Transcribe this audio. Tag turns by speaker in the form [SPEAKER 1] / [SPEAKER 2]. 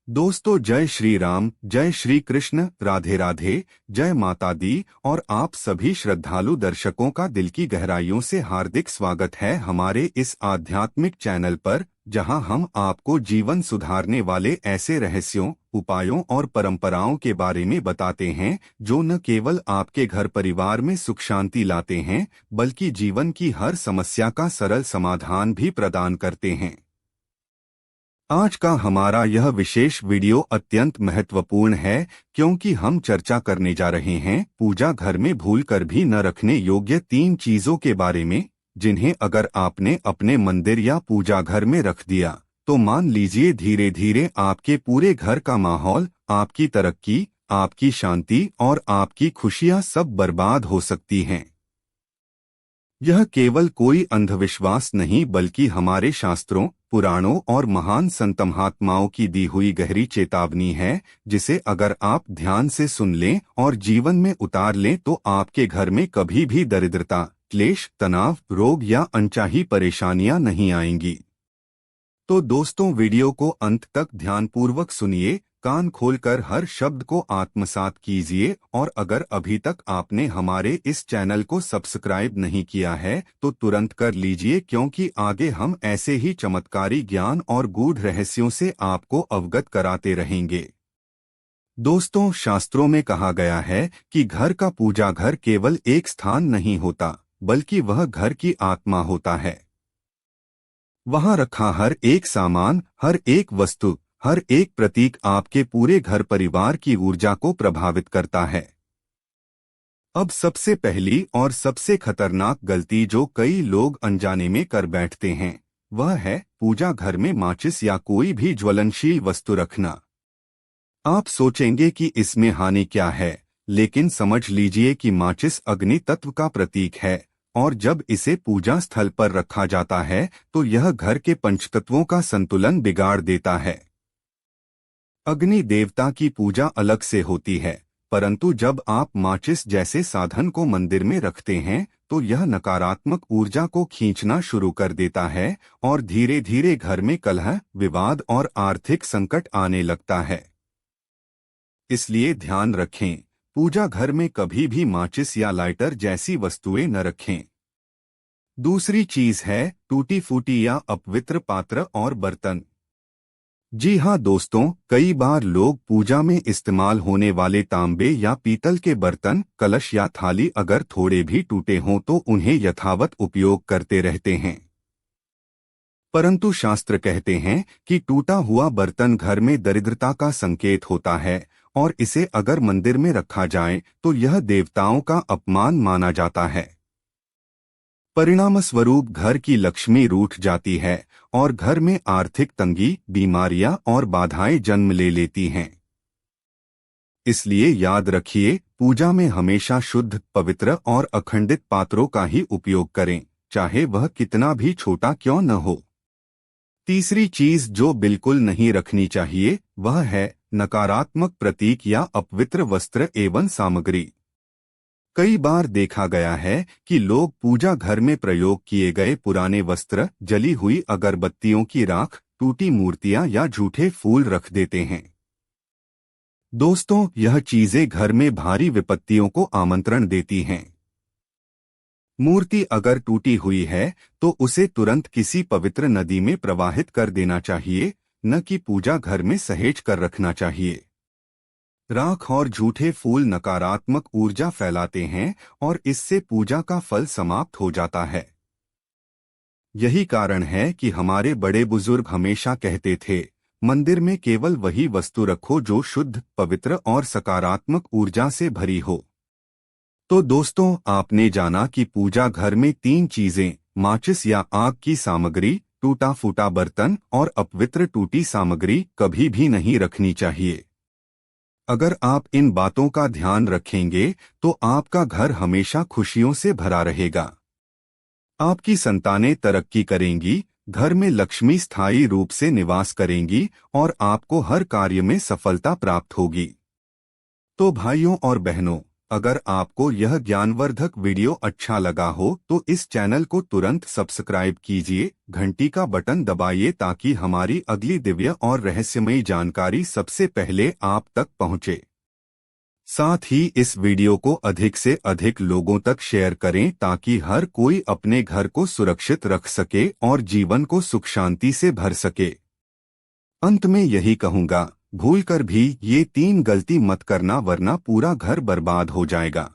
[SPEAKER 1] दोस्तों, जय श्री राम, जय श्री कृष्ण, राधे राधे, जय माता दी। और आप सभी श्रद्धालु दर्शकों का दिल की गहराइयों से हार्दिक स्वागत है हमारे इस आध्यात्मिक चैनल पर, जहां हम आपको जीवन सुधारने वाले ऐसे रहस्यों, उपायों और परंपराओं के बारे में बताते हैं जो न केवल आपके घर परिवार में सुख शांति लाते हैं, बल्कि जीवन की हर समस्या का सरल समाधान भी प्रदान करते हैं। आज का हमारा यह विशेष वीडियो अत्यंत महत्वपूर्ण है, क्योंकि हम चर्चा करने जा रहे हैं पूजा घर में भूलकर भी न रखने योग्य 3 चीजों के बारे में, जिन्हें अगर आपने अपने मंदिर या पूजा घर में रख दिया तो मान लीजिए धीरे धीरे आपके पूरे घर का माहौल, आपकी तरक्की, आपकी शांति और आपकी खुशियां सब बर्बाद हो सकती हैं। यह केवल कोई अंधविश्वास नहीं, बल्कि हमारे शास्त्रों, पुराणों और महान संत महात्माओं की दी हुई गहरी चेतावनी है, जिसे अगर आप ध्यान से सुन लें और जीवन में उतार लें तो आपके घर में कभी भी दरिद्रता, क्लेश, तनाव, रोग या अनचाही परेशानियां नहीं आएंगी। तो दोस्तों, वीडियो को अंत तक ध्यानपूर्वक सुनिए, कान खोलकर हर शब्द को आत्मसात कीजिए। और अगर अभी तक आपने हमारे इस चैनल को सब्सक्राइब नहीं किया है तो तुरंत कर लीजिए, क्योंकि आगे हम ऐसे ही चमत्कारी ज्ञान और गूढ़ रहस्यों से आपको अवगत कराते रहेंगे। दोस्तों, शास्त्रों में कहा गया है कि घर का पूजा घर केवल एक स्थान नहीं होता, बल्कि वह घर की आत्मा होता है। वहां रखा हर एक सामान, हर एक वस्तु, हर एक प्रतीक आपके पूरे घर परिवार की ऊर्जा को प्रभावित करता है। अब सबसे पहली और सबसे खतरनाक गलती जो कई लोग अनजाने में कर बैठते हैं, वह है पूजा घर में माचिस या कोई भी ज्वलनशील वस्तु रखना। आप सोचेंगे कि इसमें हानि क्या है, लेकिन समझ लीजिए कि माचिस अग्नि तत्व का प्रतीक है, और जब इसे पूजा स्थल पर रखा जाता है तो यह घर के पंचतत्वों का संतुलन बिगाड़ देता है। अग्नि देवता की पूजा अलग से होती है, परंतु जब आप माचिस जैसे साधन को मंदिर में रखते हैं तो यह नकारात्मक ऊर्जा को खींचना शुरू कर देता है और धीरे धीरे घर में कलह, विवाद और आर्थिक संकट आने लगता है। इसलिए ध्यान रखें, पूजा घर में कभी भी माचिस या लाइटर जैसी वस्तुएं न रखें। दूसरी चीज है टूटी फूटी या अपवित्र पात्र और बर्तन। जी हाँ दोस्तों, कई बार लोग पूजा में इस्तेमाल होने वाले तांबे या पीतल के बर्तन, कलश या थाली अगर थोड़े भी टूटे हों तो उन्हें यथावत उपयोग करते रहते हैं। परंतु शास्त्र कहते हैं कि टूटा हुआ बर्तन घर में दरिद्रता का संकेत होता है, और इसे अगर मंदिर में रखा जाए तो यह देवताओं का अपमान माना जाता है। परिणामस्वरूप घर की लक्ष्मी रूठ जाती है और घर में आर्थिक तंगी, बीमारियां और बाधाएं जन्म ले लेती हैं। इसलिए याद रखिए, पूजा में हमेशा शुद्ध, पवित्र और अखंडित पात्रों का ही उपयोग करें, चाहे वह कितना भी छोटा क्यों न हो। तीसरी चीज जो बिल्कुल नहीं रखनी चाहिए, वह है नकारात्मक प्रतीक या अपवित्र वस्त्र एवं सामग्री। कई बार देखा गया है कि लोग पूजा घर में प्रयोग किए गए पुराने वस्त्र, जली हुई अगरबत्तियों की राख, टूटी मूर्तियां या झूठे फूल रख देते हैं। दोस्तों, यह चीजें घर में भारी विपत्तियों को आमंत्रण देती हैं। मूर्ति अगर टूटी हुई है तो उसे तुरंत किसी पवित्र नदी में प्रवाहित कर देना चाहिए, न कि पूजा घर में सहेज कर रखना चाहिए। राख और झूठे फूल नकारात्मक ऊर्जा फैलाते हैं और इससे पूजा का फल समाप्त हो जाता है। यही कारण है कि हमारे बड़े बुजुर्ग हमेशा कहते थे, मंदिर में केवल वही वस्तु रखो जो शुद्ध, पवित्र और सकारात्मक ऊर्जा से भरी हो। तो दोस्तों, आपने जाना कि पूजा घर में 3 चीजें, माचिस या आग की सामग्री, टूटा फूटा बर्तन और अपवित्र टूटी सामग्री कभी भी नहीं रखनी चाहिए। अगर आप इन बातों का ध्यान रखेंगे तो आपका घर हमेशा खुशियों से भरा रहेगा। आपकी संतानें तरक्की करेंगी, घर में लक्ष्मी स्थायी रूप से निवास करेंगी और आपको हर कार्य में सफलता प्राप्त होगी। तो भाइयों और बहनों, अगर आपको यह ज्ञानवर्धक वीडियो अच्छा लगा हो तो इस चैनल को तुरंत सब्सक्राइब कीजिए, घंटी का बटन दबाइए ताकि हमारी अगली दिव्य और रहस्यमयी जानकारी सबसे पहले आप तक पहुंचे। साथ ही इस वीडियो को अधिक से अधिक लोगों तक शेयर करें ताकि हर कोई अपने घर को सुरक्षित रख सके और जीवन को सुख शांति से भर सके। अंत में यही कहूंगा, भूलकर भी ये 3 गलती मत करना वरना पूरा घर बर्बाद हो जाएगा।